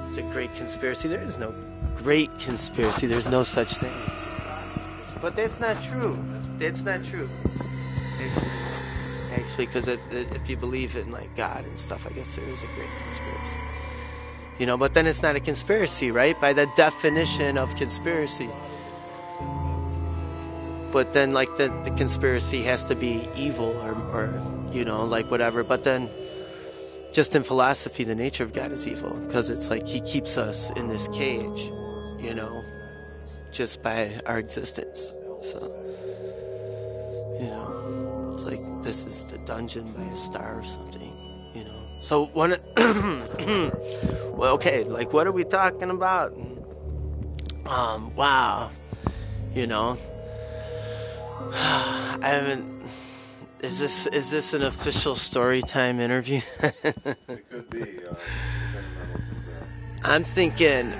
It's a great conspiracy. There is no great conspiracy. There's no such thing. But that's not true. That's not true. Actually, because if you believe in like God and stuff, I guess there is a great conspiracy. You know, but then it's not a conspiracy, right? By the definition of conspiracy. But then, like, the conspiracy has to be evil or, you know, like, whatever. But then, just in philosophy, the nature of God is evil. Because it's like he keeps us in this cage, you know, just by our existence. So, you know, it's like this is the dungeon by a star or something, you know. So, well, okay, like, what are we talking about? Wow, you know. I haven't. Is this an official story time interview? It could be. I'm thinking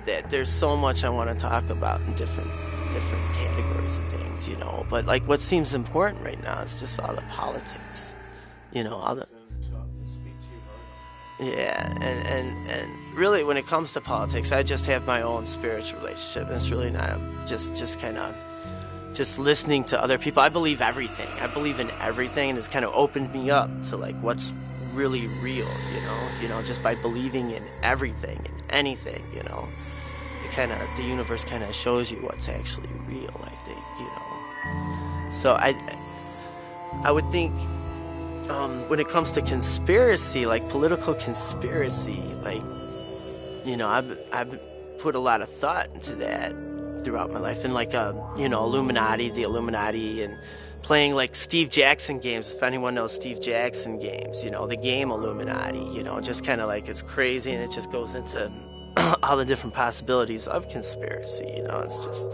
that there's so much I want to talk about in different categories of things, you know. But like, what seems important right now is just all the politics, you know, all the. Yeah, and really, when it comes to politics, I just have my own spiritual relationship, and it's really not just kind of. Just listening to other people. I believe everything. I believe in everything, and it's kind of opened me up to like what's really real, you know, just by believing in everything and anything, you know. The universe kind of shows you what's actually real, I think, you know. So I would think when it comes to conspiracy, like political conspiracy, like, you know, I've put a lot of thought into that throughout my life, and like you know, the Illuminati, and playing like Steve Jackson games. If anyone knows Steve Jackson games, you know, the game Illuminati, you know, just kind of like it's crazy, and it just goes into all the different possibilities of conspiracy, you know. It's just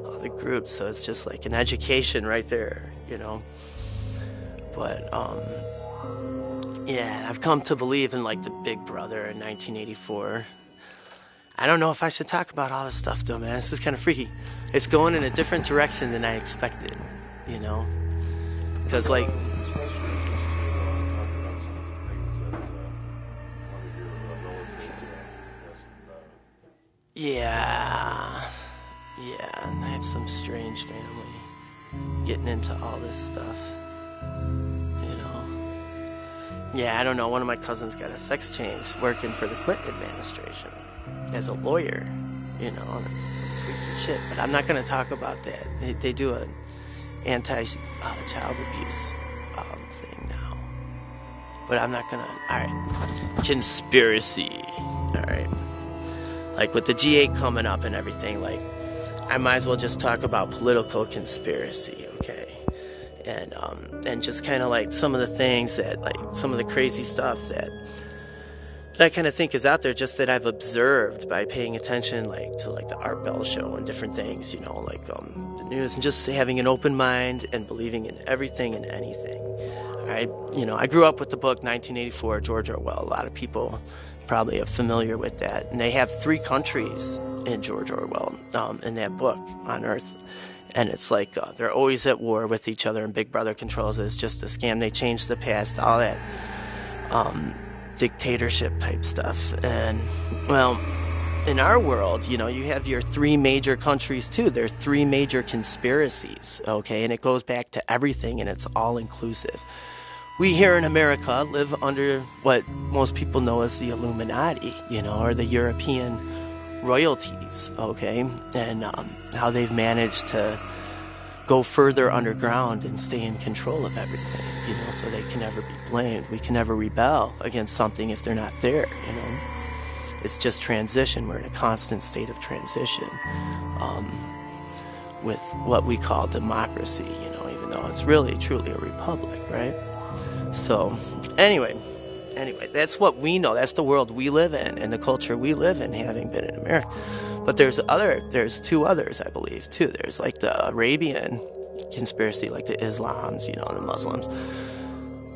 all the groups, so it's just like an education right there, you know. But yeah, I've come to believe in like the Big Brother in 1984. I don't know if I should talk about all this stuff, though, man. This is kind of freaky. It's going in a different direction than I expected, you know? Because, like... Yeah, and I have some strange family getting into all this stuff, you know? Yeah, I don't know. One of my cousins got a sex change working for the Clinton administration. As a lawyer, you know, it's some freaky shit. But I'm not going to talk about that. They do an anti-child abuse thing now. But I'm not going to... Alright. Conspiracy. Alright. Like with the G8 coming up and everything, like, I might as well just talk about political conspiracy, okay? And just kind of like some of the things that, like, some of the crazy stuff that I kind of think is out there, just that I've observed by paying attention, like, to like the Art Bell show and different things, you know, like the news, and just having an open mind and believing in everything and anything. All right, you know, I grew up with the book 1984, George Orwell. A lot of people probably are familiar with that, and they have 3 countries in George Orwell in that book on Earth, and it's like they're always at war with each other, and Big Brother controls it. It's just a scam. They changed the past, all that. Dictatorship type stuff. And well, in our world, you know, you have your 3 major countries too. There are 3 major conspiracies, okay, and it goes back to everything, and it's all inclusive. We here in America live under what most people know as the Illuminati, you know, or the European royalties, okay, and how they've managed to go further underground and stay in control of everything, you know, so they can never be blamed. We can never rebel against something if they're not there, you know. It's just transition. We're in a constant state of transition with what we call democracy, you know, even though it's really, truly a republic, right? So, anyway, that's what we know. That's the world we live in and the culture we live in, having been in America. But there's 2 others, I believe, too. There's like the Arabian conspiracy, like the Islams, you know, the Muslims.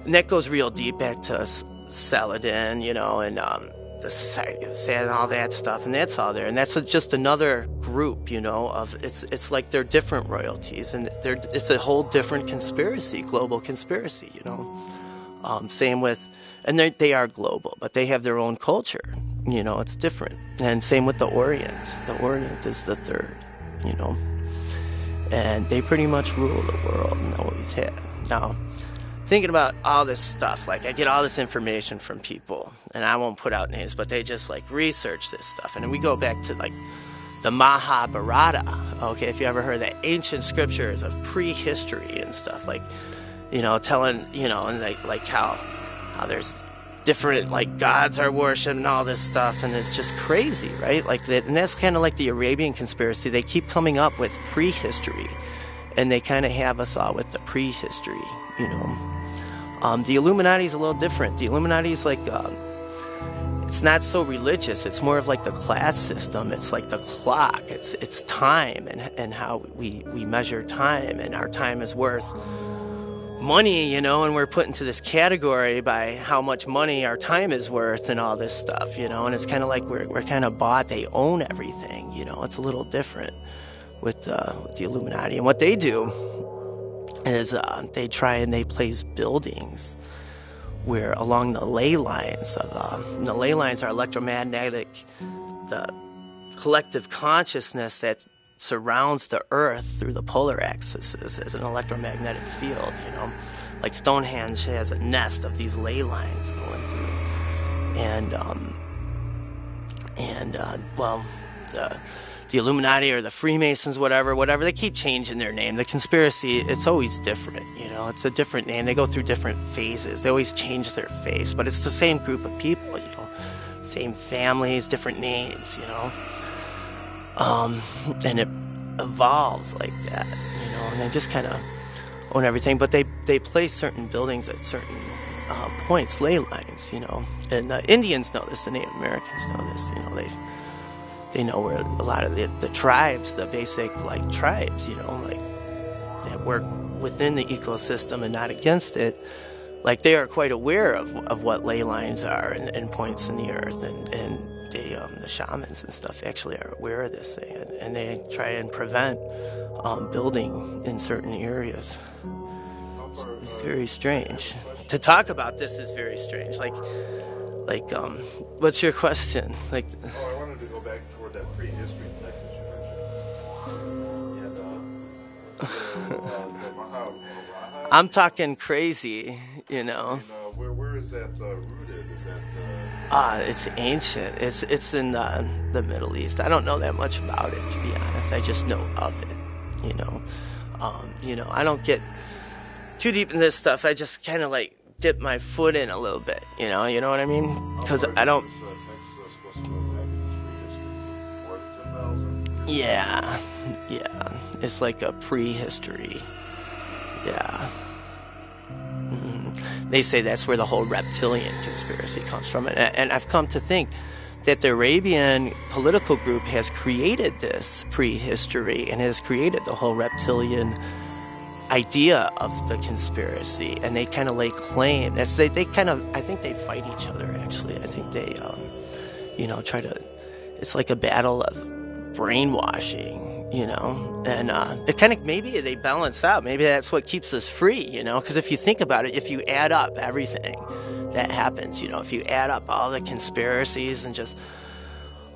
And that goes real deep back to Saladin, you know, and the Society of Sand and all that stuff, and that's all there. And that's just another group, of it's like they're different royalties, and it's a whole different conspiracy, global conspiracy, Same with, and they are global, but they have their own culture, it's different. And same with the Orient. The Orient is the third, and they pretty much rule the world and always have. Now, thinking about all this stuff, like I get all this information from people, and I won't put out names, but they just like research this stuff. And then we go back to like the Mahabharata, okay, if you ever heard that, ancient scriptures of prehistory and stuff, like, telling, and like how there's different like gods are worshipped and all this stuff, and it's just crazy, right? Like that, and that's kind of like the Arabian conspiracy. They keep coming up with prehistory, and they kind of have us all with the prehistory, The Illuminati is a little different. The Illuminati is like, it's not so religious. It's more of like the class system. It's like the clock. It's time and how we measure time, and our time is worth money, and we're put into this category by how much money our time is worth and all this stuff, and it's kind of like we're kind of bought. They own everything, It's a little different with the Illuminati. And what they do is they try and they place buildings where along the ley lines of the ley lines are electromagnetic, the collective consciousness that surrounds the earth through the polar axis is an electromagnetic field, like Stonehenge has a nest of these ley lines going through, the Illuminati or the Freemasons, whatever, they keep changing their name. The conspiracy, it's always different, it's a different name. They go through different phases. They always change their face, but it's the same group of people, same families, different names, and it evolves like that, and they just kind of own everything, but they place certain buildings at certain points, ley lines, and Indians know this, the Native Americans know this, they know where a lot of the tribes, the basic like tribes, that work within the ecosystem and not against it, like they are quite aware of what ley lines are and points in the earth, and they, the shamans and stuff actually are aware of this, and they try and prevent building in certain areas. It's very strange. To talk about this is very strange. Like, what's your question? I wanted to go back toward that prehistory place that you mentioned. And the Mahabharata. I'm talking crazy, And, where is that rooted? Is that? It's ancient. It's in the Middle East. I don't know that much about it, to be honest. I just know of it. I don't get too deep in this stuff. I just kind of like dip my foot in a little bit. You know what I mean? Because I don't. Yeah. It's like a prehistory. Yeah. They say that's where the whole reptilian conspiracy comes from. And I've come to think that the Arabian political group has created this prehistory and has created the whole reptilian idea of the conspiracy. And they kind of lay claim. I think they fight each other, actually. I think they, try to, it's like a battle of brainwashing. And it kind of, maybe they balance out. Maybe that's what keeps us free, because if you think about it, if you add up everything that happens, if you add up all the conspiracies and just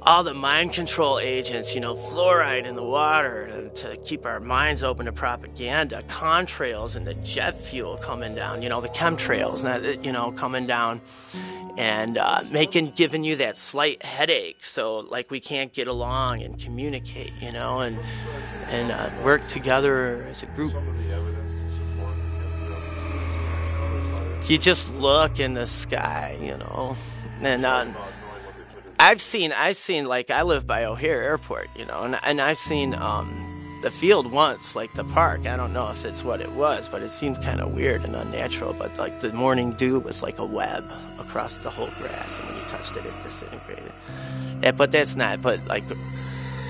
all the mind control agents, fluoride in the water to keep our minds open to propaganda, contrails and the jet fuel coming down, the chemtrails, coming down and giving you that slight headache, so like we can't get along and communicate, and work together as a group. You just look in the sky, and I've seen, like, I live by O'Hare Airport, and I've seen the field once, like the park. I don't know if it's what it was, but it seemed kind of weird and unnatural. But like the morning dew was like a web across the whole grass, and when you touched it, it disintegrated. Yeah, but that's not. But like,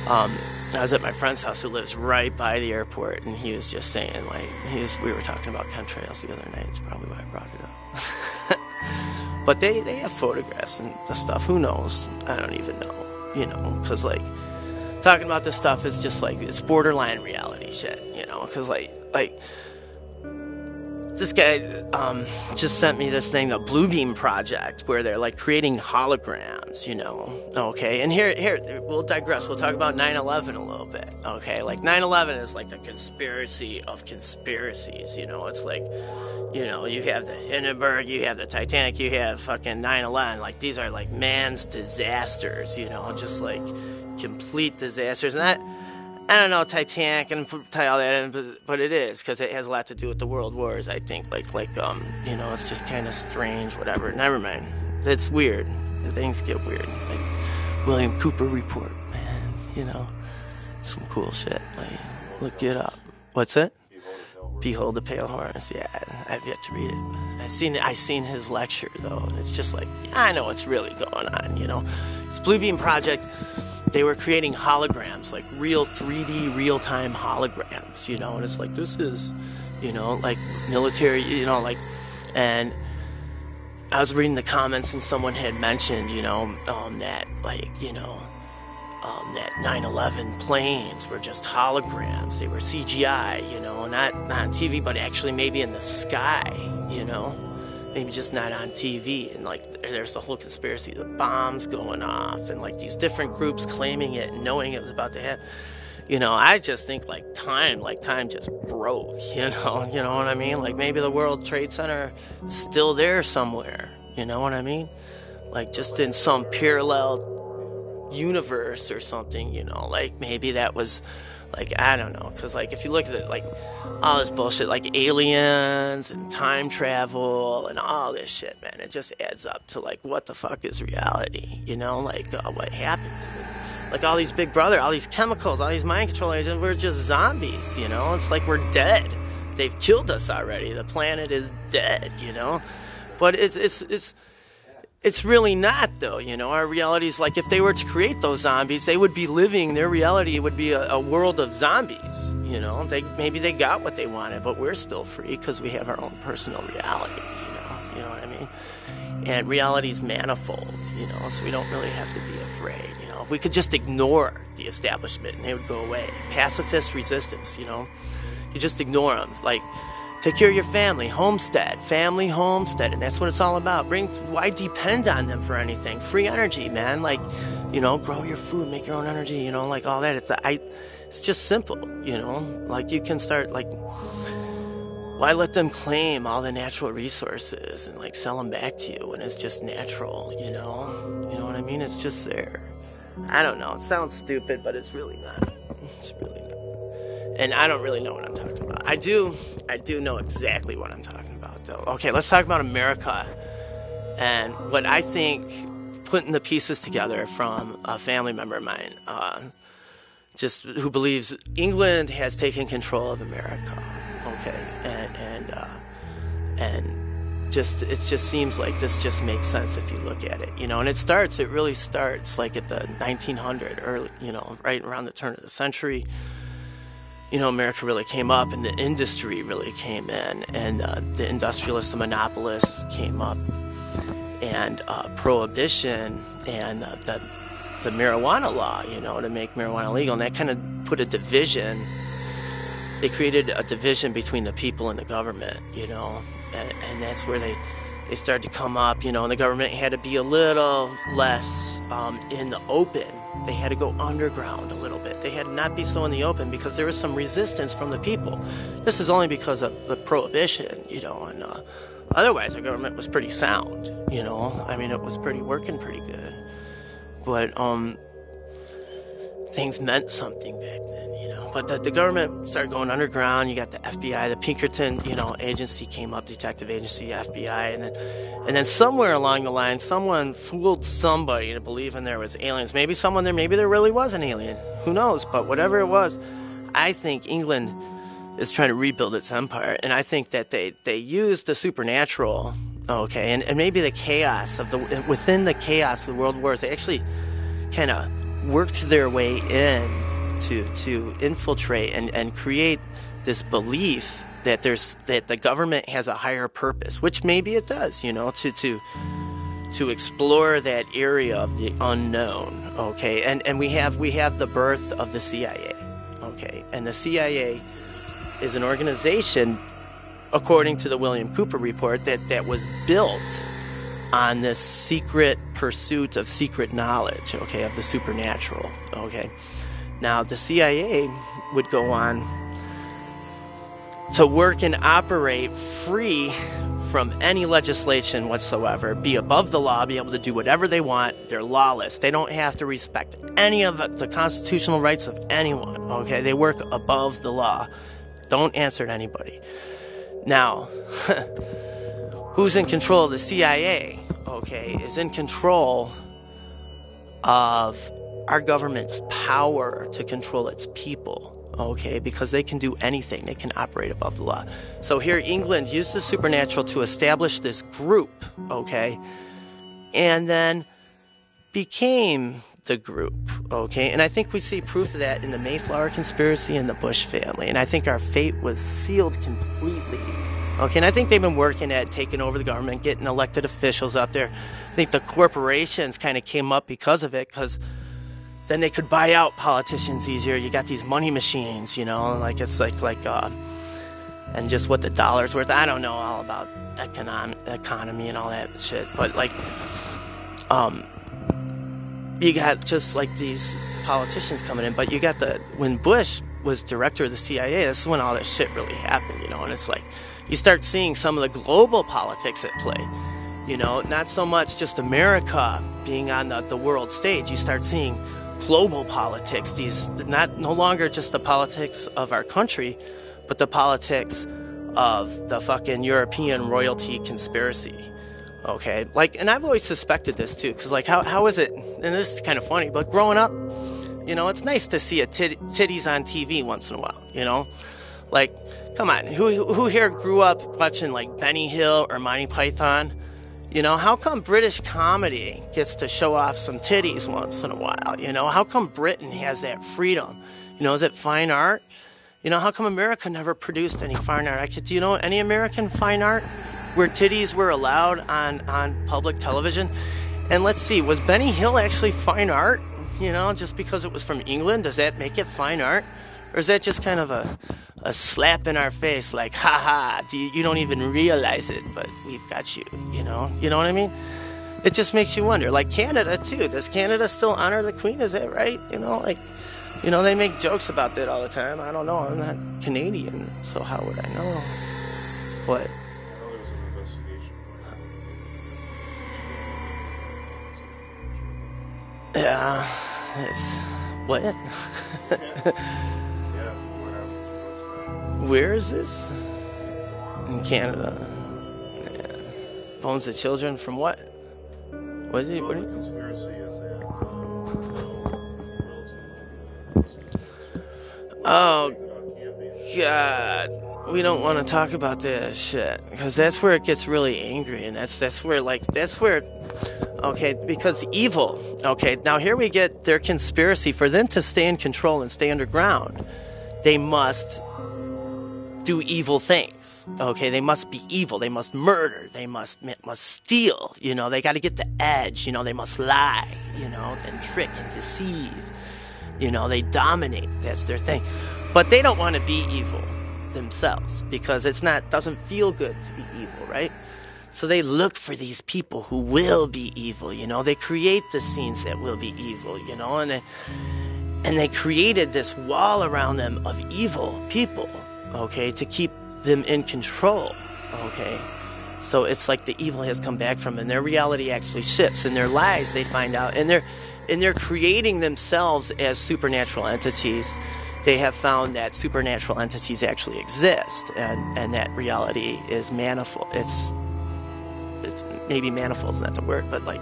I was at my friend's house who lives right by the airport, and he was just saying, like, we were talking about chemtrails the other night. It's probably why I brought it up. But they have photographs and the stuff. Who knows? I don't even know, you know, because, like, talking about this stuff is just, like, it's borderline reality shit, you know, because, like, this guy just sent me this thing, the Blue Beam Project, where they're, like, creating holograms, you know, okay? And here, we'll digress. We'll talk about 9/11 a little bit, okay? Like, 9/11 is, like, the conspiracy of conspiracies, you know? It's like, you know, you have the Hindenburg, you have the Titanic, you have fucking 9/11. Like, these are, like, man's disasters, you know? Just, like, complete disasters. And I don't know, Titanic and tie all that in, but it is, because it has a lot to do with the world wars, I think. Like you know, it's just kind of strange, whatever. Never mind. It's weird. Things get weird. Like, William Cooper Report, man, you know, some cool shit. Like, look it up. What's it? Behold the Pale Horse. Yeah, I've yet to read it. I've seen his lecture, though, and it's just like, yeah, I know what's really going on, you know. This Blue Beam Project, they were creating holograms, like real 3D, real-time holograms, you know, and it's like, this is, you know, like military, you know, like, and I was reading the comments and someone had mentioned, you know, that, like, you know, that 9/11 planes were just holograms. They were CGI, you know, not on TV, but actually maybe in the sky, you know. Maybe just not on TV, and like there's the whole conspiracy, the bombs going off, and like these different groups claiming it and knowing it was about to happen. You know, I just think like time just broke, you know what I mean? Like maybe the World Trade Center is still there somewhere, you know what I mean? Like just in some parallel universe or something, you know, like maybe that was, like, I don't know, because, like, if you look at it, like, all this bullshit, like aliens and time travel and all this shit, man, it just adds up to, like, what the fuck is reality, you know? Like, what happened? Like, all these Big Brother, all these chemicals, all these mind control agents, we're just zombies, you know? It's like we're dead. They've killed us already. The planet is dead, you know? But it's really not, though, you know. Our reality is, like, if they were to create those zombies, they would be living, their reality would be a world of zombies, you know. Maybe they got what they wanted, but we're still free because we have our own personal reality, you know what I mean? And reality's manifold, you know, so we don't really have to be afraid, you know. If we could just ignore the establishment and they would go away. Pacifist resistance, you know. You just ignore them, like, take care of your family, family homestead, and that's what it's all about. Why depend on them for anything? Free energy, man. Like, you know, grow your food, make your own energy, you know, like all that. It's just simple, you know. Like you can start, like, why let them claim all the natural resources and like sell them back to you when it's just natural, you know? You know what I mean? It's just there. I don't know. It sounds stupid, but it's really not. It's really not. And I don't really know what I'm talking about. I do know exactly what I'm talking about, though. Okay, let's talk about America and what I think, putting the pieces together from a family member of mine, just who believes England has taken control of America. Okay, and it just seems like this just makes sense if you look at it, you know. And it really starts like at the 1900 early, you know, right around the turn of the century. You know, America really came up, and the industry really came in, and the industrialists, the monopolists came up, and prohibition and the marijuana law, you know, to make marijuana legal, and that kind of put a division. They created a division between the people and the government, you know, and that's where they started to come up, you know, and the government had to be a little less in the open. They had to go underground a little bit. They had to not be so in the open because there was some resistance from the people. This is only because of the prohibition, you know, and otherwise the government was pretty sound, you know. I mean, it was working pretty good. But things meant something back then, you know. But the government started going underground. You got the FBI, the Pinkerton, you know, agency came up, detective agency, FBI, and then somewhere along the line, someone fooled somebody into believing there was aliens. Maybe there really was an alien. Who knows? But whatever it was, I think England is trying to rebuild its empire, and I think that they used the supernatural, okay, and maybe the chaos within the chaos of the world wars, they actually kind of worked their way in to infiltrate and create this belief that the government has a higher purpose, which maybe it does, you know, to to explore that area of the unknown, okay? And we have the birth of the CIA, okay? And the CIA is an organization, according to the William Cooper report, that was built on this secret pursuit of secret knowledge, okay, of the supernatural, okay? Now, the CIA would go on to work and operate free from any legislation whatsoever, be above the law, be able to do whatever they want. They're lawless. They don't have to respect any of the constitutional rights of anyone, okay? They work above the law. Don't answer to anybody. Now, who's in control of the CIA, okay, is in control of our government's power to control its people. Okay, because they can do anything. They can operate above the law. So here, England used the supernatural to establish this group, okay, and then became the group, okay? And I think we see proof of that in the Mayflower conspiracy and the Bush family. And I think our fate was sealed completely, okay? And I think they've been working at taking over the government, getting elected officials up there. I think the corporations kind of came up because of it, because then they could buy out politicians easier. You got these money machines, you know, like it's like and just what the dollar's worth. I don't know all about economy and all that shit, but like, you got just like these politicians coming in, but you got when Bush was director of the CIA, this is when all this shit really happened, you know, and it's like, you start seeing some of the global politics at play, you know, not so much just America being on the world stage. You start seeing global politics, these no longer just the politics of our country, but the politics of the fucking European royalty conspiracy, okay? Like, and I've always suspected this too, because like, how is it, and this is kind of funny, but growing up, you know, it's nice to see titties on TV once in a while, you know? Like, come on, who here grew up watching like Benny Hill or Monty Python? You know, how come British comedy gets to show off some titties once in a while? You know, how come Britain has that freedom? You know, is it fine art? You know, how come America never produced any fine art? Do you know any American fine art where titties were allowed on public television? And let's see, was Benny Hill actually fine art? You know, just because it was from England, does that make it fine art? Or is that just kind of a slap in our face, like, haha, you don't even realize it, but we've got you, you know what I mean? It just makes you wonder. Like Canada too, does Canada still honor the Queen? Is that right? You know, like, you know, they make jokes about that all the time. I don't know, I'm not Canadian, so how would I know? What? Yeah, it's what? Where is this? In Canada. Yeah. Bones of children from what? What is it? What Conspiracy is Oh, God. We don't want to talk about that shit, because that's where it gets really angry, and that's where, okay, because evil, okay, now here we get their conspiracy. For them to stay in control and stay underground, they must do evil things, okay? They must be evil. They must murder. They must steal, you know? They got to get the edge, you know? They must lie, you know, and trick and deceive, you know? They dominate. That's their thing. But they don't want to be evil themselves, because doesn't feel good to be evil, right? So they look for these people who will be evil, you know? They create the scenes that will be evil, you know? And they created this wall around them of evil people, okay, to keep them in control, okay? So it's like the evil has come back from them, and their reality actually shifts. In their lies, they find out, and they're creating themselves as supernatural entities. They have found that supernatural entities actually exist, and that reality is manifold. It's maybe manifold is not the word, but like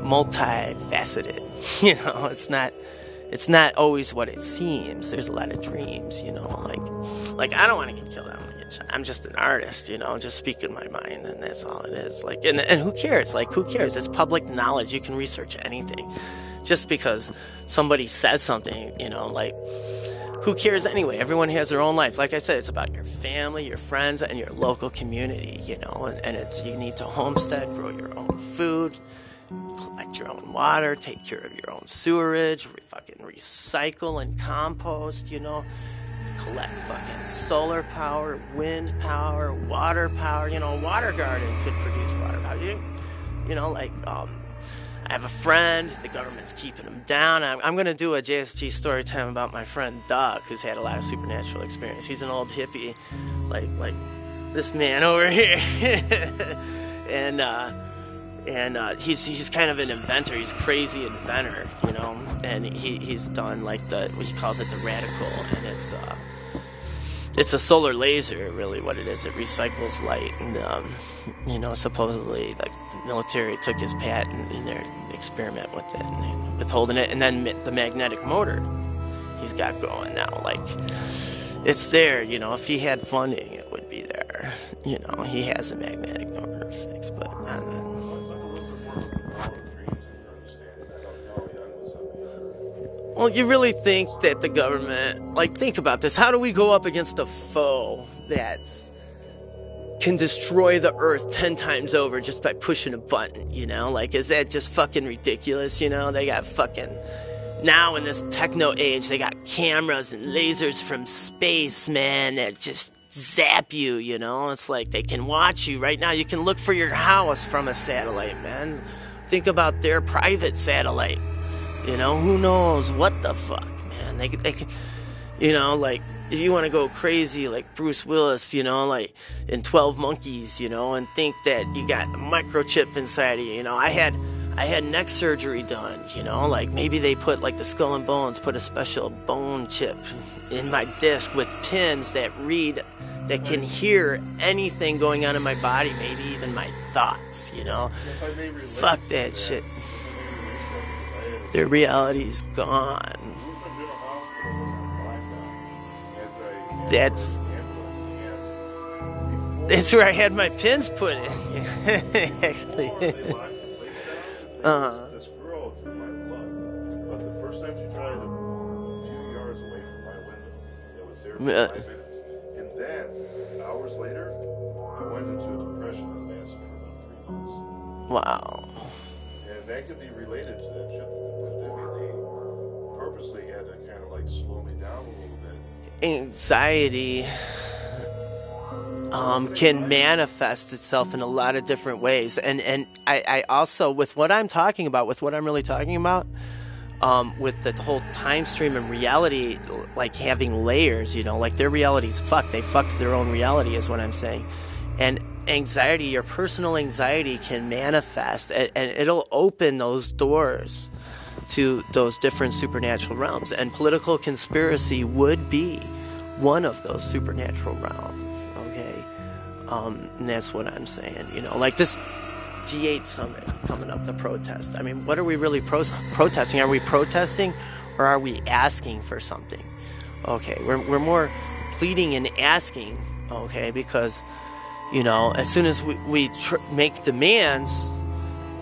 multifaceted. You know, it's not always what it seems. There's a lot of dreams, you know, like I don't want to get killed. I don't want to get shot. I'm just an artist, you know, just speaking my mind, and that's all it is. Like, and who cares? Like, who cares? It's public knowledge. You can research anything. Just because somebody says something, you know, like, who cares anyway? Everyone has their own life. Like I said, it's about your family, your friends, and your local community, you know, and it's, you need to homestead, grow your own food, collect your own water, take care of your own sewerage, fucking recycle and compost, you know, collect fucking solar power, wind power, water power, you know, water garden could produce water power, you know, like, I have a friend, the government's keeping him down. I'm going to do a JSG story time about my friend Doug, who's had a lot of supernatural experience. He's an old hippie, like this man over here. and he's kind of an inventor. He's a crazy inventor, you know, and he's done like he calls it the radical, and it's a solar laser, really, what it is. It recycles light, and you know, supposedly, like, the military took his patent in their experiment with it, and they withholding it, and then the magnetic motor he's got going now, like, it's there, you know. If he had funding, it would be there, you know. He has a magnetic motor fix, but well, you really think that the government, like, think about this. How do we go up against a foe that can destroy the earth 10 times over just by pushing a button, you know? Like, is that just fucking ridiculous, you know? They got fucking, now in this techno age, they got cameras and lasers from space, man, that just zap you, you know? It's like they can watch you right now. You can look for your house from a satellite, man. Think about their private satellite. You know, who knows what the fuck, man. They can, you know, like, if you want to go crazy like Bruce Willis, you know, like in 12 Monkeys, you know, and think that you got a microchip inside of you, you know. I had neck surgery done, you know, like maybe they put, like, the Skull and Bones put a special bone chip in my disc with pins that can hear anything going on in my body, maybe even my thoughts, you know. Fuck that shit. Their reality's gone. That's where I had my pins put in. Actually. This girl drew my blood, but the first time she tried it, a few yards away from my window, it was there for 5 minutes. And then, hours later, I went into a depression that lasted for about 3 months. Wow. And that could be related to that shit that they put. I mean, they purposely had to kind of like slow me down a little bit. Anxiety can manifest itself in a lot of different ways, and I also, with what I'm talking about, with what I'm really talking about, with the whole time stream and reality, like having layers, you know, like their reality's fucked. They fucked their own reality, is what I'm saying. And anxiety, your personal anxiety, can manifest, and it'll open those doors to those different supernatural realms. And political conspiracy would be one of those supernatural realms, okay? And that's what I'm saying, you know, like this G8 summit coming up, the protest. I mean, what are we really protesting? Are we protesting, or are we asking for something? Okay, we're more pleading and asking, okay, because, you know, as soon as we make demands,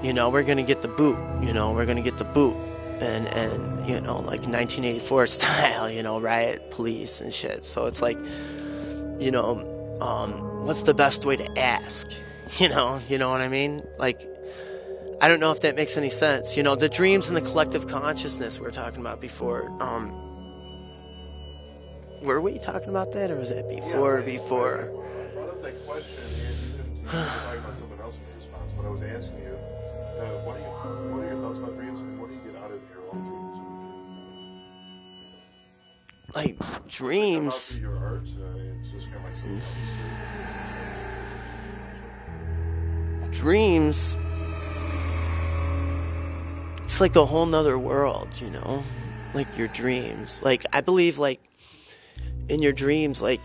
you know, we're going to get the boot, you know, we're going to get the boot. And you know, like 1984 style, you know, riot police and shit. So it's like, you know, what's the best way to ask? You know what I mean? Like, I don't know if that makes any sense. You know, the dreams and the collective consciousness we were talking about before. Were we talking about that, or was it before? I brought up that question, and you were talking about someone else in your response, but I was asking you, what are your thoughts about dreams, and what do you get out of your own dreams? Like, dreams. Through your art, it's just kind of like something else. Dreams, it's like a whole nother world, you know, like your dreams. Like, I believe, like, in your dreams, like,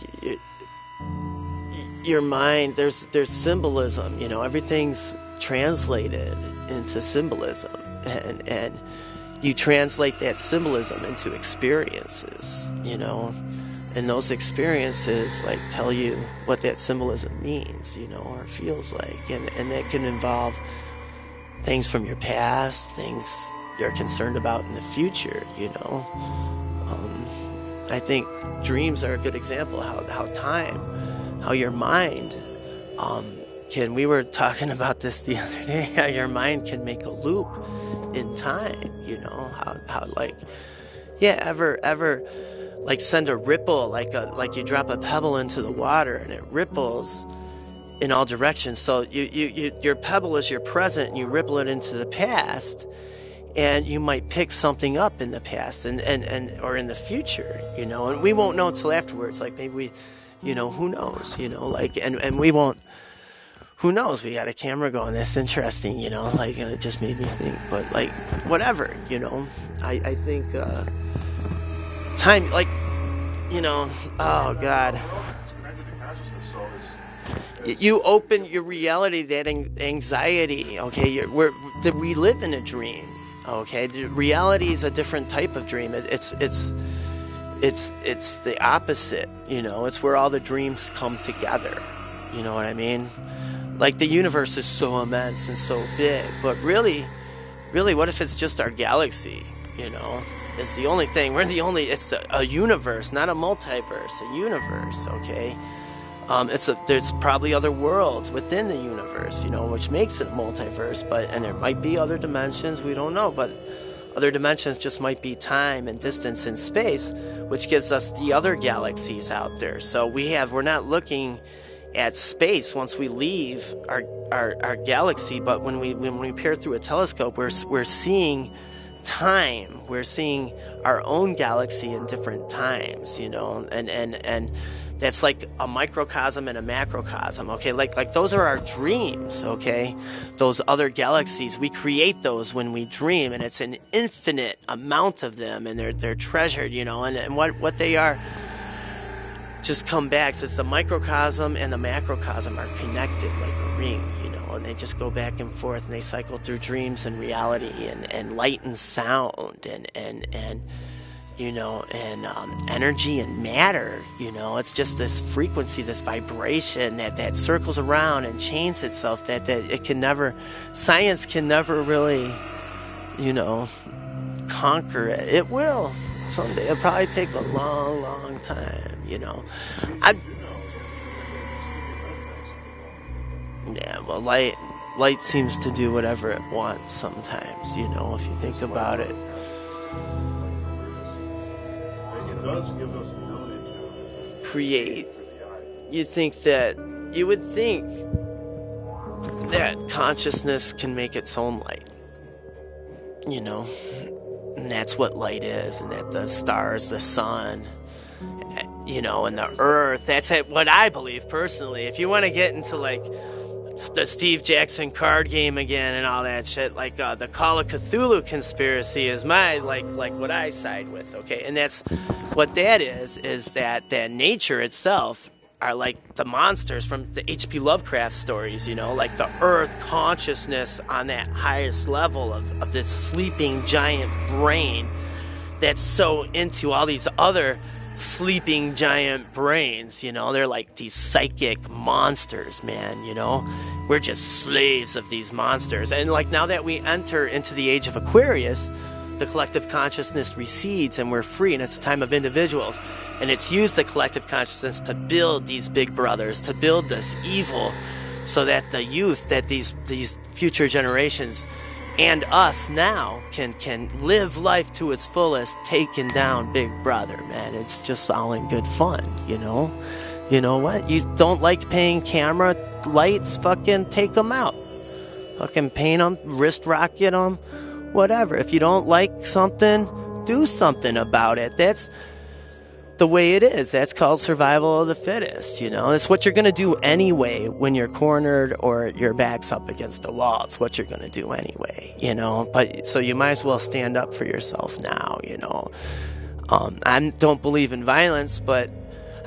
your mind, there's symbolism, you know, everything's translated into symbolism, and you translate that symbolism into experiences, you know, and those experiences, like, tell you what that symbolism means, you know, or feels like, and that can involve things from your past, things you're concerned about in the future, you know, I think dreams are a good example of how your mind we were talking about this the other day, how your mind can make a loop in time, how like, yeah, ever like send a ripple, like you drop a pebble into the water and it ripples in all directions. So your pebble is your present, and you ripple it into the past, and you might pick something up in the past and or in the future, and we won't know until afterwards. Like maybe we, who knows, like, and we won't, who knows? We got a camera going. That's interesting, like, and it just made me think, but like, whatever, I think, time, like, oh God. You open your reality, that anxiety, okay? We live in a dream, okay? Reality is a different type of dream. It's the opposite, It's where all the dreams come together. You know what I mean? Like the universe is so immense and so big, but really, what if it's just our galaxy? It's the only thing. It's a universe, not a multiverse. A universe, okay? There's probably other worlds within the universe, which makes it a multiverse. And there might be other dimensions, we don't know, but other dimensions just might be time and distance and space, which gives us the other galaxies out there. So we're not looking at space once we leave our galaxy, but when we peer through a telescope, we're seeing time. We're seeing our own galaxy in different times, and that's like a microcosm and a macrocosm, okay? Like those are our dreams, okay? Those other galaxies, we create those when we dream, and it's an infinite amount of them, and they're treasured, and what they are just come back. So it's the microcosm and the macrocosm are connected like a ring, and they just go back and forth, and they cycle through dreams and reality and light and sound and energy and matter, it's just this frequency, this vibration that circles around and chains itself, that it can never, science can never really, conquer it. It will someday. It'll probably take a long, long time, Yeah, well, light seems to do whatever it wants sometimes, if you think about it. It does give us the ability to create. You would think that consciousness can make its own light, and that's what light is, and that the stars, the sun, and the earth, that's what I believe personally. If you want to get into like the Steve Jackson card game again and all that shit, like the Call of Cthulhu conspiracy is my like what I side with, okay? And that's what that is that nature itself are like the monsters from the H.P. Lovecraft stories, like the earth consciousness on that highest level of this sleeping giant brain that's so into all these other sleeping giant brains, they're like these psychic monsters, man, we're just slaves of these monsters. And like now that we enter into the age of Aquarius, the collective consciousness recedes and we're free, and it's a time of individuals, and it's used the collective consciousness to build these big brothers, to build this evil, so that the youth, that these future generations and us now can live life to its fullest, taking down Big Brother, man. It's just all in good fun, You know what? You don't like paying camera lights? Fucking take them out. Fucking paint them, wrist rocket them, whatever. If you don't like something, do something about it. That's the way it is. That's called survival of the fittest, It's what you're going to do anyway when you're cornered or your back's up against the wall. It's what you're going to do anyway, But so you might as well stand up for yourself now, I don't believe in violence, but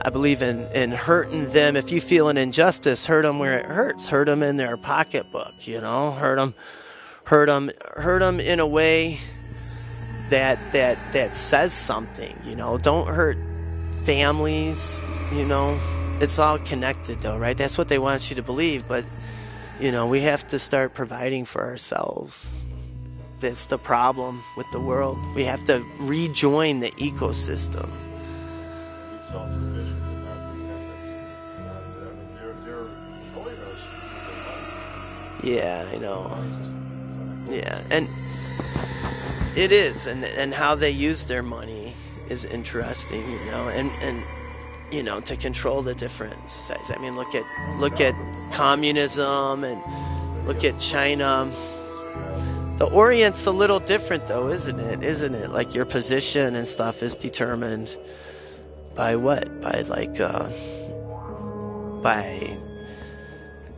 I believe in hurting them. If you feel an injustice, hurt them where it hurts. Hurt them in their pocketbook, Hurt them in a way that says something, Don't hurt families, It's all connected though, right? That's what they want you to believe, but we have to start providing for ourselves. That's the problem with the world. We have to rejoin the ecosystem. self-sufficient and not dependent. And I mean, they're showing us their Yeah, I know. money system. Yeah, and it is, and how they use their money is interesting, you know, and you know, to control the different societies. I mean, look at communism and look at China. The Orient's a little different, though, isn't it? Isn't it? Like your position and stuff is determined by what? By by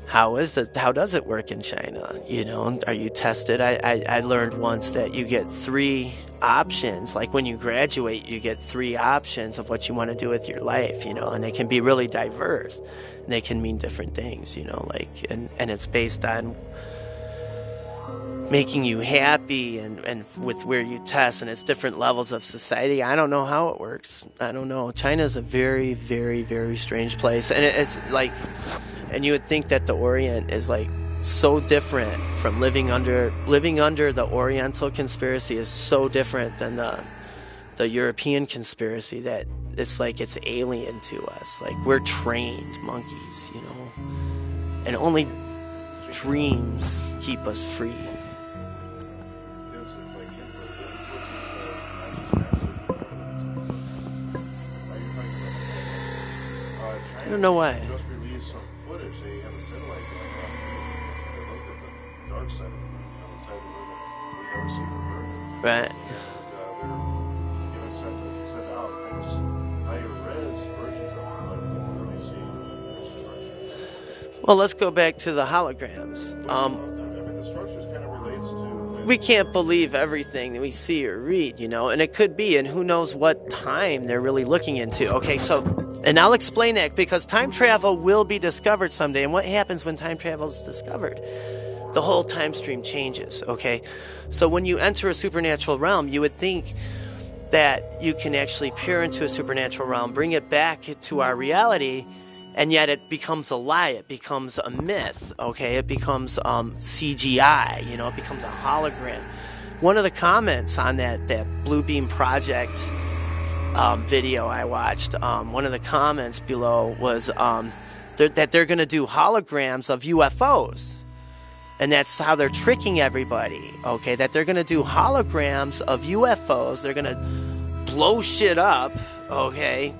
how does it work in China? You know, are you tested? I learned once that you get 3 options. Like when you graduate, you get 3 options of what you want to do with your life, you know, and they can be really diverse. And they can mean different things, you know, like, and it's based on making you happy and with where you test, and it's different levels of society. I don't know how it works. I don't know. China's a very, very, very strange place. And it's like, and you would think that the Orient is like so different from living under the Oriental conspiracy is so different than the European conspiracy that it's like it's alien to us. Like we're trained monkeys, you know, and only dreams keep us free. I don't know why. Just released some footage. They had a satellite going off. They looked at the dark side on the side of the moon that we never see from Earth. Right. And they're sent out higher res versions of it, but we can really see the structure. Well, let's go back to the holograms. I mean, the structures kind of relates to. We can't believe everything that we see or read, you know, and it could be, and who knows what time they're really looking into. Okay, so, and I'll explain that because time travel will be discovered someday, and what happens when time travel is discovered? The whole time stream changes, okay? So when you enter a supernatural realm, you would think that you can actually peer into a supernatural realm, bring it back to our reality, and yet it becomes a lie. It becomes a myth, okay? It becomes CGI, you know, it becomes a hologram. One of the comments on that Blue Beam Project video I watched, one of the comments below was that they're going to do holograms of UFOs. And that's how they're tricking everybody, okay? That they're going to do holograms of UFOs. They're going to blow shit up, okay?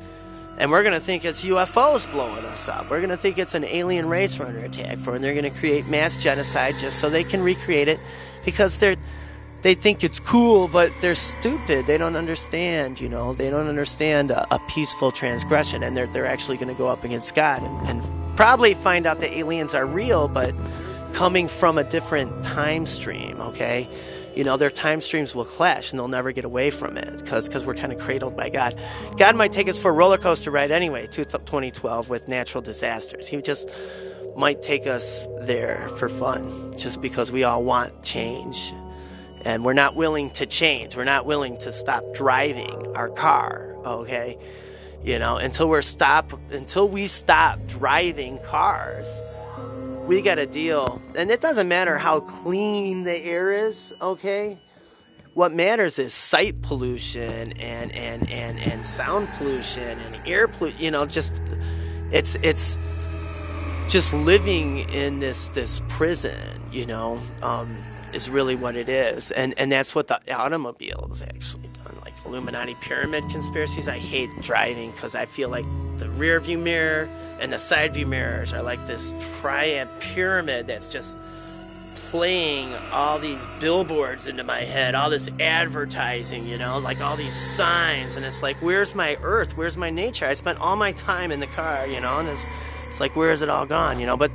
And we're going to think it's UFOs blowing us up. We're going to think it's an alien race we're under attack for. And they're going to create mass genocide just so they can recreate it because they think it's cool, but they're stupid. They don't understand, you know. They don't understand a peaceful transgression. And they're actually going to go up against God and probably find out that aliens are real, but coming from a different time stream, okay? You know, their time streams will clash and they'll never get away from it because we're kind of cradled by God. God might take us for a roller coaster ride anyway to 2012 with natural disasters. He just might take us there for fun just because we all want change. And we're not willing to change. We're not willing to stop driving our car, okay? You know, until we stop driving cars, we got to deal. And it doesn't matter how clean the air is, okay? What matters is sight pollution and sound pollution and air pollution, you know, just it's just living in this prison, you know, is really what it is. And that's what the automobile has actually done. Like Illuminati pyramid conspiracies. I hate driving because I feel like the rear view mirror and the side view mirrors are like this triad pyramid that's just playing all these billboards into my head, all this advertising, you know, like all these signs. And it's like, where's my earth? Where's my nature? I spent all my time in the car, you know, and it's like, where is it all gone, you know? But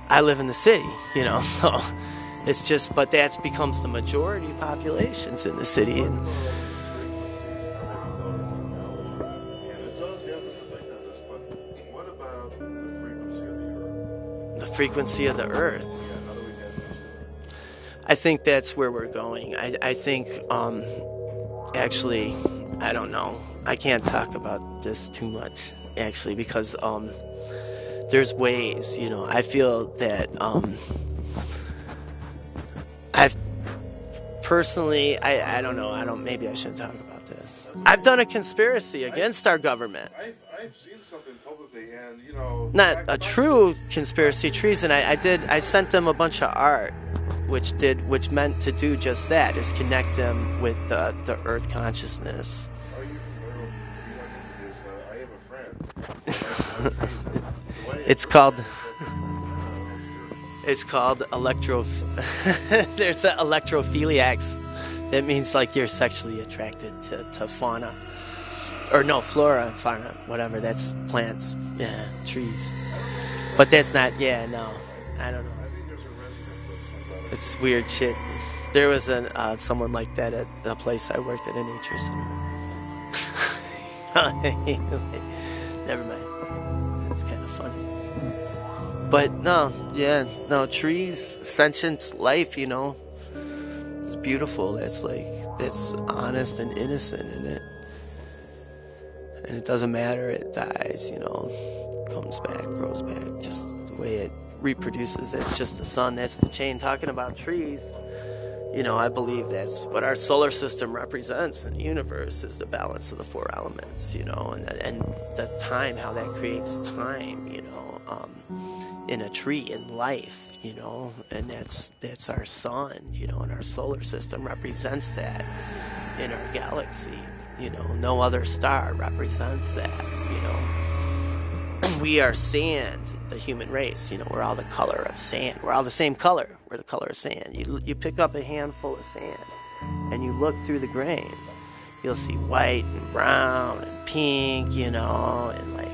I live in the city, you know, so it's just, but that becomes the majority populations in the city. And frequency of the earth. I think that's where we're going. I think actually, I don't know, I can't talk about this too much actually because there's ways, you know. I feel that I've personally, I don't know, maybe I shouldn't talk about this. I've done a conspiracy against our government. I've seen something publicly, and you know, Not a true conspiracy treason. I sent them a bunch of art, which meant to do just that, is connect them with the Earth consciousness. Are you familiar with I have a friend. It's called there's the electrophiliacs. That means like you're sexually attracted to fauna. Or no, flora, fauna, whatever. That's plants. Yeah, trees. But that's not, yeah, no. I don't know. I think there's a resonance of that. It's weird shit. There was someone like that at a place I worked at, a nature center. Never mind. It's kind of funny. But no, trees, sentient life, you know. It's beautiful. It's honest and innocent in it. And it doesn't matter, it dies, you know, comes back, grows back, just the way it reproduces. It's just the sun, that's the chain. Talking about trees, you know, I believe that's what our solar system represents in the universe, is the balance of the four elements, you know, and the time, how that creates time, you know, in a tree, in life, you know, and that's our sun, you know, and our solar system represents that. In our galaxy, you know, no other star represents that, you know. We are sand, the human race, you know, we're all the color of sand. We're all the same color. We're the color of sand. You pick up a handful of sand and you look through the grains. You'll see white and brown and pink, you know, and like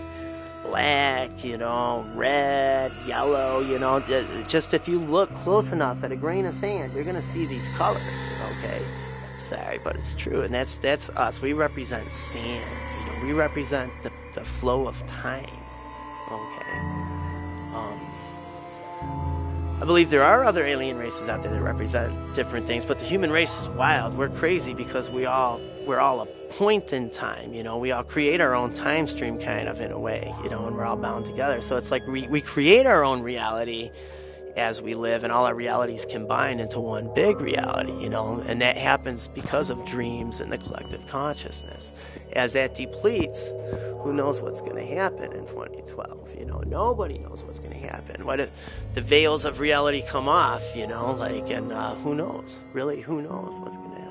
black, you know, red, yellow, you know. Just if you look close enough at a grain of sand, you're going to see these colors, okay? Sorry, but it's true, and that's us. We represent sand, you know. We represent the flow of time. Okay. I believe there are other alien races out there that represent different things, but the human race is wild. We're crazy because we're all a point in time, you know. We all create our own time stream, kind of, in a way, you know, and we're all bound together. So it's like we create our own reality as we live, and all our realities combine into one big reality, you know, and that happens because of dreams and the collective consciousness. As that depletes, who knows what's going to happen in 2012, you know. Nobody knows what's going to happen. What if the veils of reality come off, you know, like, and who knows, really, who knows what's going to happen.